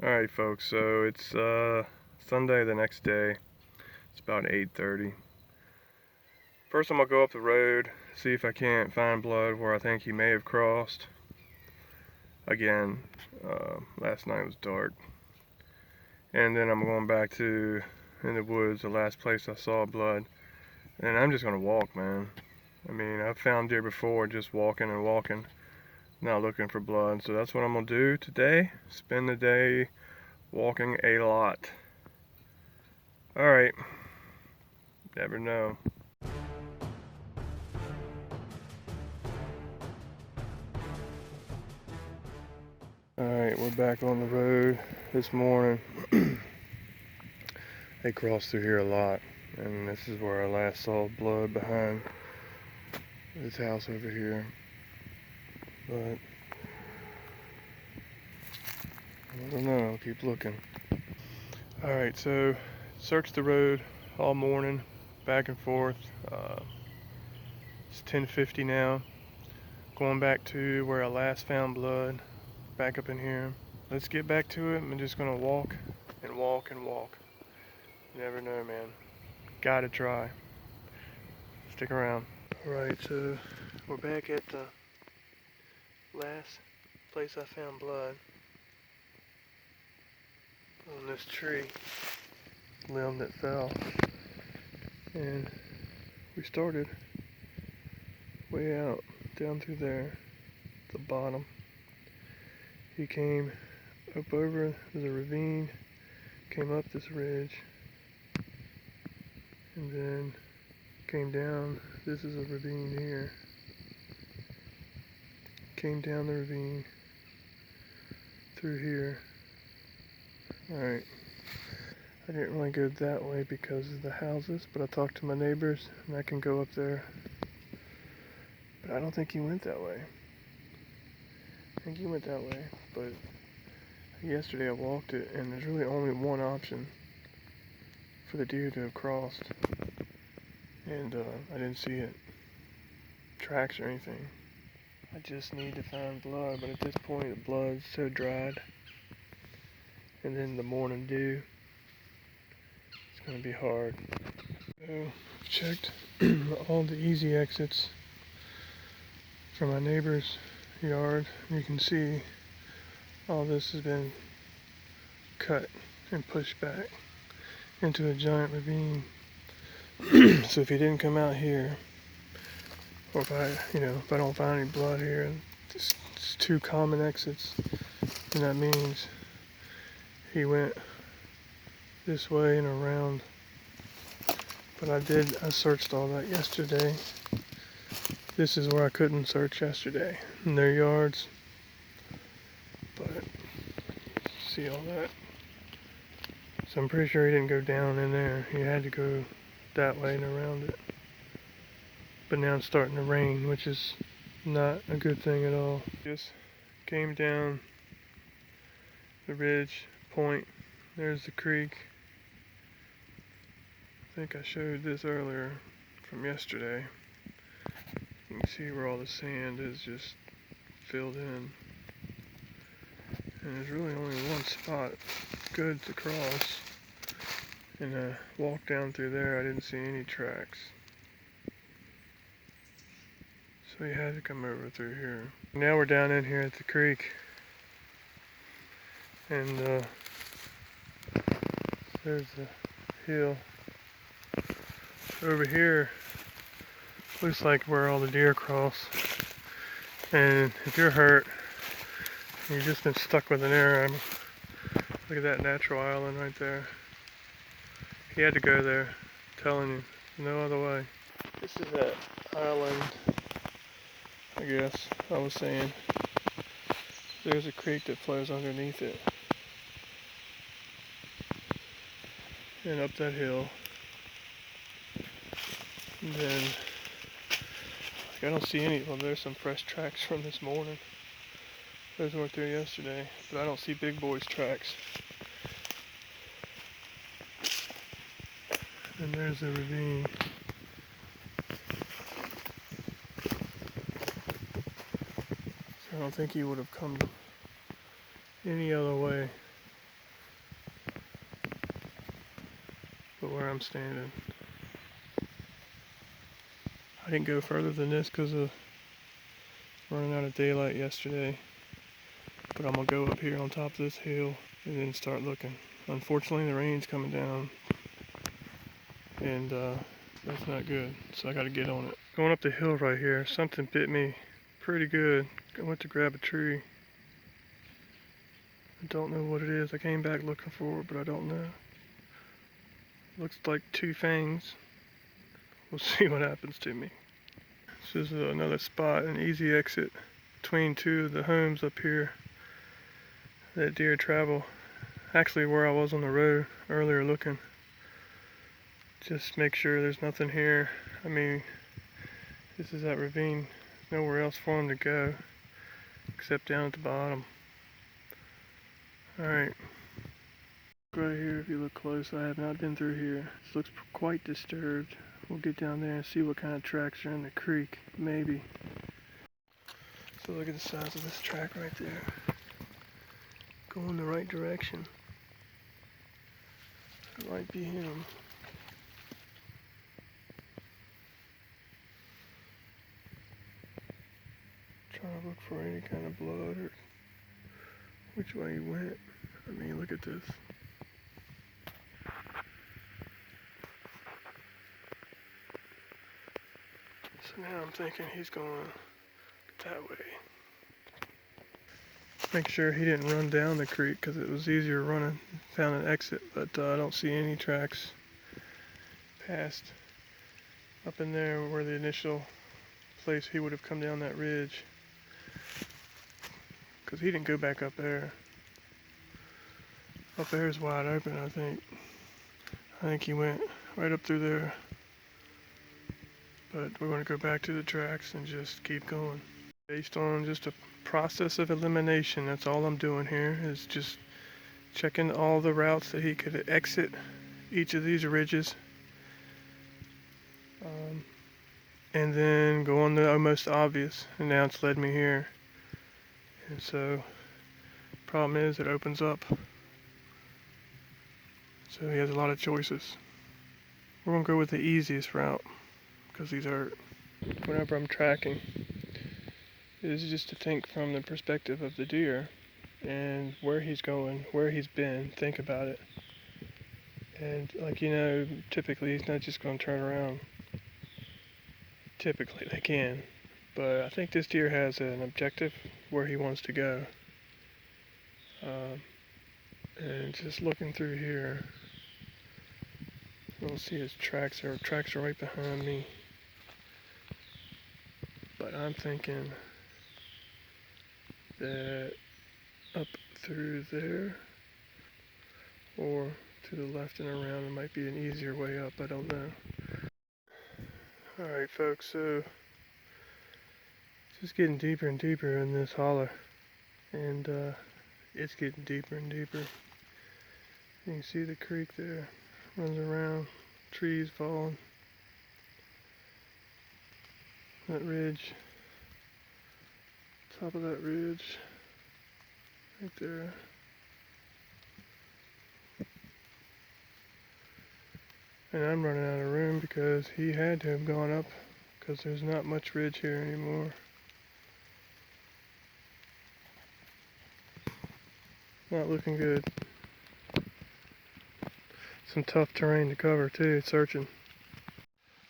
Alright folks, so it's Sunday the next day. It's about 8:30. First I'm going to go up the road, see if I can't find blood where I think he may have crossed. Again, last night was dark. And then I'm going back to in the woods, the last place I saw blood. And I'm just going to walk, man. I mean, I've found deer before just walking and walking, not looking for blood. So that's what I'm going to do today. Spend the day walking a lot. Alright, never know. Alright, we're back on the road this morning. They cross through here a lot, and this is where I last saw blood behind this house over here. But I don't know, I'll keep looking. Alright, so searched the road all morning, back and forth. It's 10:50 now. Going back to where I last found blood, back up in here. Let's get back to it. I'm just gonna walk and walk and walk. You never know, man. Gotta try. Stick around. Alright, so we're back at the last place I found blood. On this tree limb that fell. And we started way out, down through there, the bottom. He came up over the ravine, came up this ridge, and then came down. This is a ravine here. Came down the ravine through here. Alright. I didn't really go that way because of the houses, but I talked to my neighbors and I can go up there. But I don't think he went that way. I think he went that way, but yesterday I walked it and there's really only one option for the deer to have crossed. And I didn't see it. Tracks or anything. I just need to find blood, but at this point the blood's so dried. And then the morning dew, it's gonna be hard. So I've checked all the easy exits from my neighbor's yard. You can see all this has been cut and pushed back into a giant ravine. So if he didn't come out here, or if I don't find any blood here, it's two common exits, and that means he went this way and around. But I searched all that yesterday. This is where I couldn't search yesterday, in their yards. But, see all that? So I'm pretty sure he didn't go down in there. He had to go that way and around it. But now it's starting to rain, which is not a good thing at all. Just came down the ridge point. There's the creek. I think I showed this earlier from yesterday. You can see where all the sand is just filled in. And there's really only one spot good to cross. And I walked down through there, I didn't see any tracks. So he had to come over through here. Now we're down in here at the creek. And there's the hill. Over here looks like where all the deer cross. And if you're hurt, you've just been stuck with an arrow. Look at that natural island right there. He had to go there, I'm telling you, no other way. This is that island, I guess I was saying. There's a creek that flows underneath it. And up that hill. And then, I don't see any, well there's some fresh tracks from this morning. Those weren't there yesterday, but I don't see Big Boy's tracks. And there's the ravine. So I don't think he would have come any other way. I'm standing. I didn't go further than this because of running out of daylight yesterday. But I'm gonna go up here on top of this hill and then start looking. Unfortunately, the rain's coming down, and that's not good. So I gotta get on it. Going up the hill right here, something bit me pretty good. I went to grab a tree. I don't know what it is. I came back looking for it, but I don't know. Looks like two fangs. We'll see what happens to me. This is another spot, an easy exit between two of the homes up here that deer travel. Actually, where I was on the road earlier looking. Just make sure there's nothing here. I mean, this is that ravine. Nowhere else for them to go except down at the bottom. Alright. Right here, if you look close, I have not been through here. This looks quite disturbed. We'll get down there and see what kind of tracks are in the creek, maybe. So look at the size of this track right there. Going the right direction. It might be him. Trying to look for any kind of blood or which way he went. I mean, look at this. So now I'm thinking he's going that way. Make sure he didn't run down the creek because it was easier running. Found an exit, but I don't see any tracks past up in there where the initial place he would have come down that ridge. Because he didn't go back up there. Up there is wide open, I think. I think he went right up through there. But we're going to go back to the tracks and just keep going. Based on just a process of elimination, that's all I'm doing here, is just checking all the routes that he could exit each of these ridges. And then go on the most obvious, and now it's led me here. And so, problem is it opens up. So he has a lot of choices. We're gonna go with the easiest route, because these hurt. Whenever I'm tracking, is just to think from the perspective of the deer and where he's going, where he's been, think about it. And like, you know, typically he's not just gonna turn around. Typically they can, but I think this deer has an objective where he wants to go. And just looking through here, you'll see his tracks are right behind me. But I'm thinking that up through there or to the left and around, it might be an easier way up, I don't know. Alright folks, so it's just getting deeper and deeper in this holler, and it's getting deeper and deeper. You can see the creek there, runs around, trees falling, that ridge, top of that ridge, right there. And I'm running out of room because he had to have gone up because there's not much ridge here anymore. Not looking good. Some tough terrain to cover too, searching.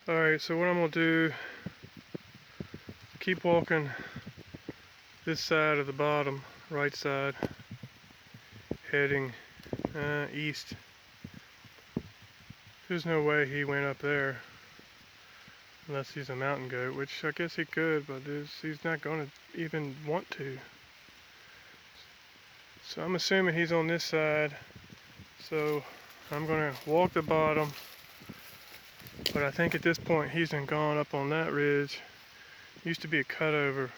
Alright, so what I'm going to do, keep walking this side of the bottom, right side, heading east. There's no way he went up there unless he's a mountain goat, which I guess he could, but he's not going to even want to. So I'm assuming he's on this side, so I'm going to walk the bottom, but I think at this point he's gone up on that ridge. Used to be a cutover.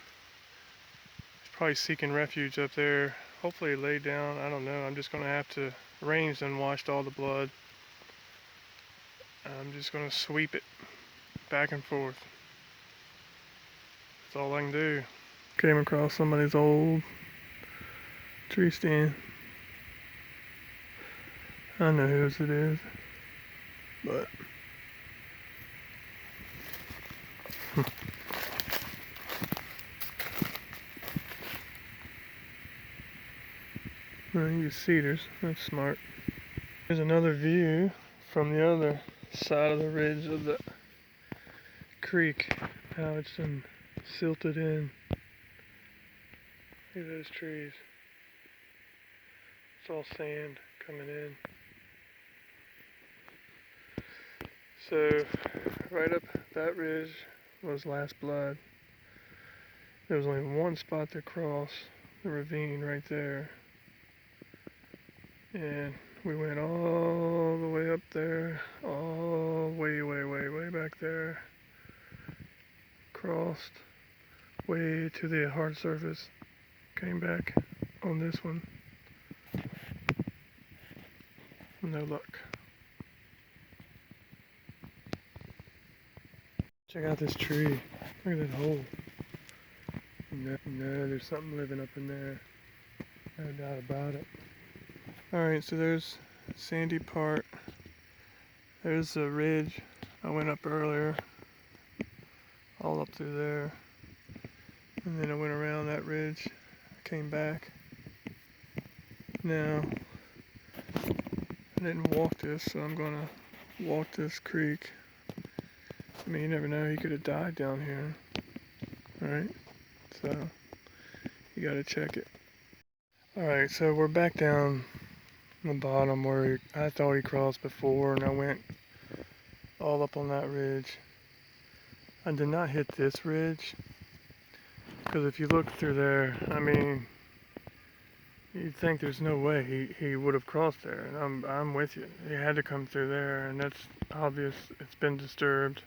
He's probably seeking refuge up there. Hopefully he laid down, I don't know. I'm just going to have to, rain's done washed all the blood. I'm just going to sweep it back and forth. That's all I can do. Came across somebody's old tree stand. I know whose it is. but well, you use cedars. That's smart. Here's another view from the other side of the ridge of the creek. How it's been silted in. Look at those trees. It's all sand coming in. So right up that ridge was Last Blood. There was only one spot to cross the ravine right there. And we went all the way up there, all way back there. Crossed way to the hard surface. Came back on this one. No luck. Check out this tree. Look at that hole. No, there's something living up in there. No doubt about it. Alright, so there's sandy part. There's the ridge I went up earlier. All up through there. And then I went around that ridge. Came back. Now, I didn't walk this, so I'm gonna walk this creek. I mean, you never know, he could have died down here. Alright, so you gotta check it. Alright, so we're back down the bottom where I thought he crossed before, and I went all up on that ridge. I did not hit this ridge, because if you look through there, I mean, you'd think there's no way he would have crossed there, and I'm with you. He had to come through there, and that's obvious. It's been disturbed.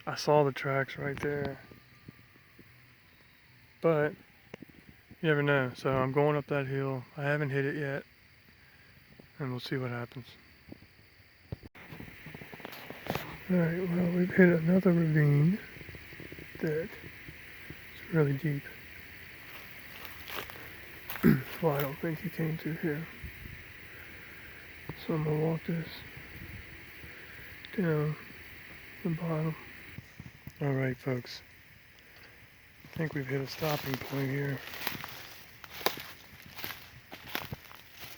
I saw the tracks right there. But you never know. So I'm going up that hill. I haven't hit it yet. And we'll see what happens. Alright, well, we've hit another ravine that is really deep. Well, I don't think he came through here. So I'm going to walk this down the bottom. Alright, folks. I think we've hit a stopping point here.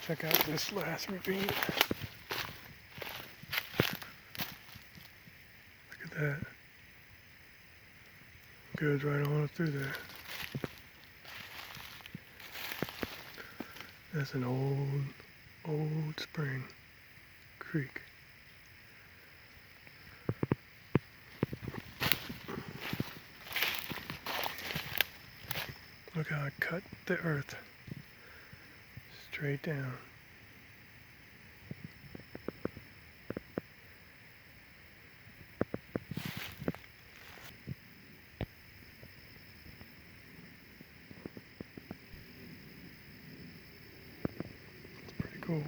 Check out this last ravine. Look at that. Goes right on up through there. That's an old spring creek. Look how I cut the earth straight down. It's pretty cool.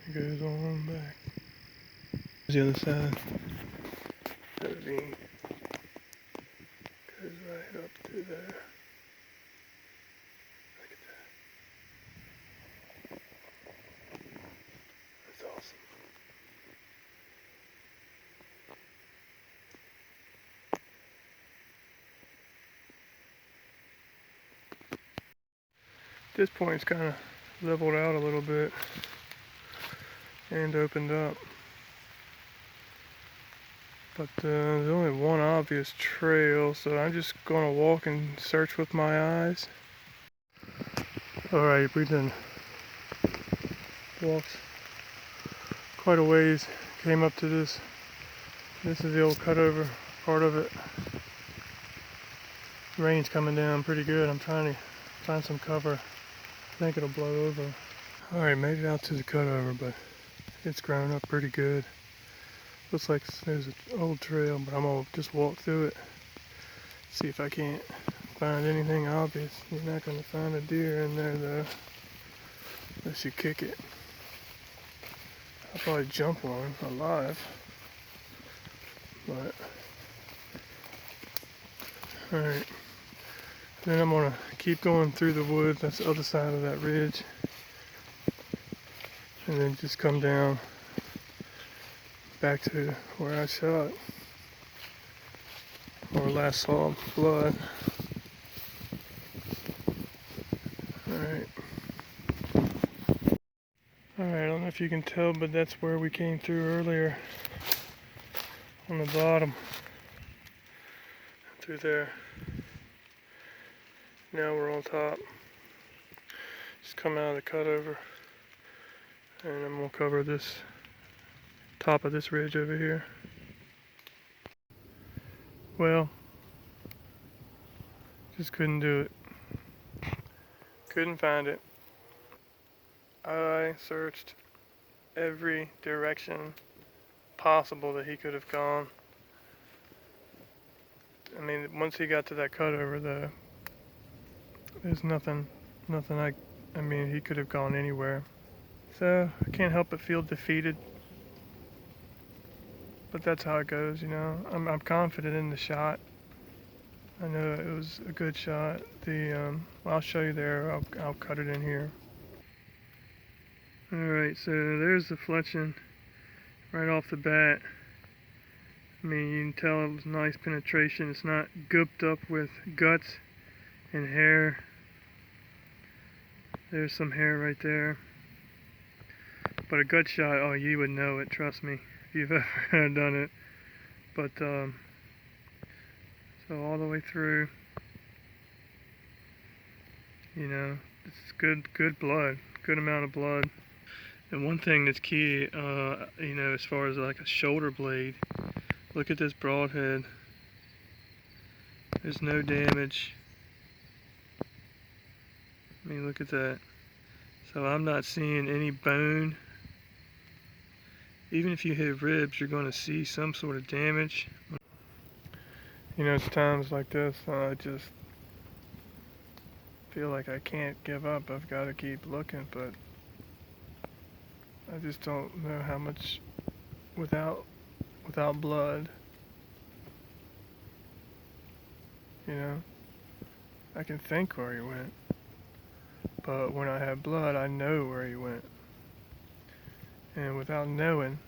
It goes on back. The other side. The ravine goes right up to there. Look at that. That's awesome. At this point, it's kind of leveled out a little bit and opened up. But there's only one obvious trail, so I'm just gonna walk and search with my eyes. Alright, we've done walked quite a ways, came up to this. This is the old cutover part of it. Rain's coming down pretty good. I'm trying to find some cover. I think it'll blow over. Alright, made it out to the cutover, but it's grown up pretty good. Looks like there's an old trail, but I'm gonna just walk through it. See if I can't find anything obvious. You're not gonna find a deer in there though, unless you kick it. I'll probably jump one alive, but alright. Then I'm gonna keep going through the woods. That's the other side of that ridge. and then just come down back to where I shot or last saw blood. Alright. Alright, I don't know if you can tell, but that's where we came through earlier. On the bottom. Through there. Now we're on top. Just come out of the cutover. And then we'll cover this top of this ridge over here. Well, just couldn't do it. Couldn't find it. I searched every direction possible that he could have gone. I mean, once he got to that cutover, there's nothing I mean, he could have gone anywhere. So, I can't help but feel defeated. But that's how it goes, you know. I'm confident in the shot. I know it was a good shot. I'll show you there. I'll cut it in here. Alright, so there's the fletching right off the bat. I mean, you can tell it was nice penetration. It's not gooped up with guts and hair. There's some hair right there. But a gut shot, oh, you would know it, trust me, if you've ever done it. But, so all the way through, you know, it's good blood, good amount of blood. And one thing that's key, you know, as far as like a shoulder blade, look at this broadhead. There's no damage. I mean, look at that. So I'm not seeing any bone. Even if you hit ribs, you're going to see some sort of damage. You know, it's times like this, I just feel like I can't give up. I've got to keep looking, but I just don't know how much without blood, you know, I can think where he went, but when I have blood, I know where he went. And without knowing,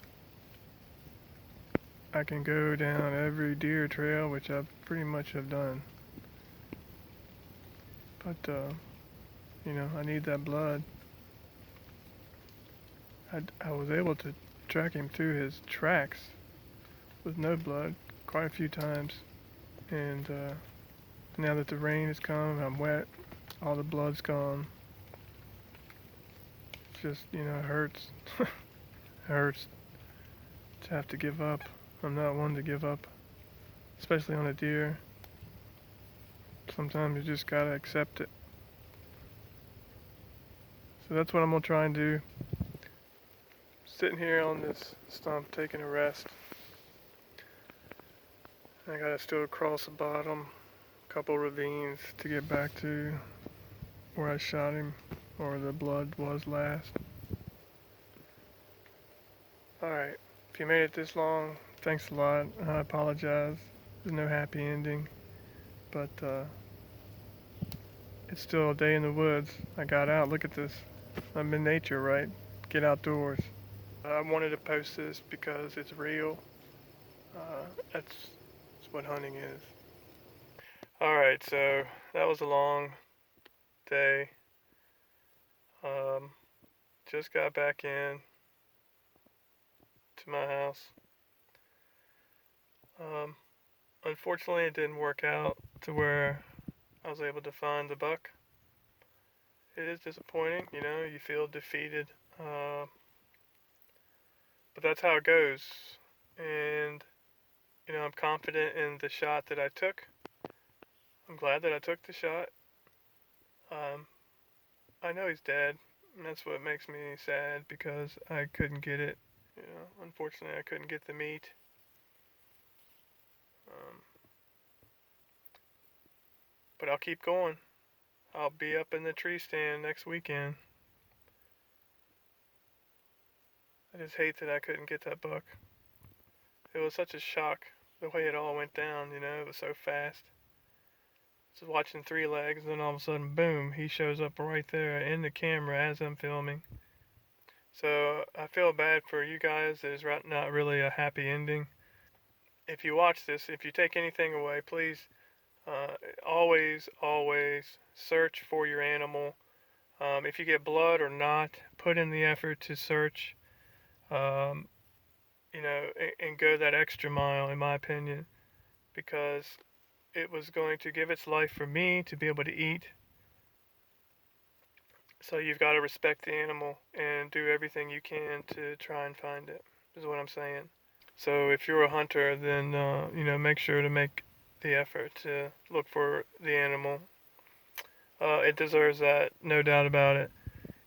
I can go down every deer trail, which I pretty much have done. But, you know, I need that blood. I was able to track him through his tracks with no blood quite a few times. And now that the rain has come, I'm wet, all the blood's gone. It's just, you know, it hurts. It hurts to have to give up. I'm not one to give up, especially on a deer. Sometimes you just gotta accept it. So that's what I'm gonna try and do. Sitting here on this stump, taking a rest. I gotta still cross the bottom, a couple ravines to get back to where I shot him, or the blood was last. Alright, if you made it this long, thanks a lot. I apologize. There's no happy ending, but it's still a day in the woods. I got out. Look at this. I'm in nature, right? Get outdoors. I wanted to post this because it's real. That's what hunting is. Alright, so that was a long day. Just got back in to my house. Unfortunately, it didn't work out to where I was able to find the buck. It is disappointing, you know, you feel defeated. But that's how it goes. And, you know, I'm confident in the shot that I took. I'm glad that I took the shot. I know he's dead, and that's what makes me sad because I couldn't get it. You know, unfortunately, I couldn't get the meat. But I'll keep going. I'll be up in the tree stand next weekend. I just hate that I couldn't get that buck. It was such a shock the way it all went down, you know, it was so fast. Just watching 3 legs, and then all of a sudden, boom, he shows up right there in the camera as I'm filming. So I feel bad for you guys. It's not really a happy ending. If you watch this, if you take anything away, please always search for your animal. If you get blood or not, put in the effort to search, um, and go that extra mile, in my opinion, because it was going to give its life for me to be able to eat. So you've got to respect the animal and do everything you can to try and find it, is what I'm saying. So if you're a hunter, then, make sure to make the effort to look for the animal. It deserves that, no doubt about it.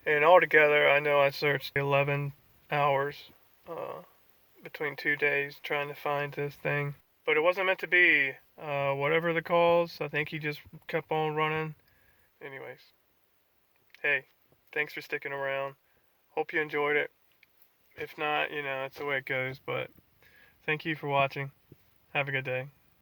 And altogether, I know I searched 11 hours uh, between 2 days trying to find this thing. But it wasn't meant to be. Whatever the cause, I think he just kept on running. Anyways, hey, thanks for sticking around. Hope you enjoyed it. If not, it's the way it goes. But thank you for watching. Have a good day.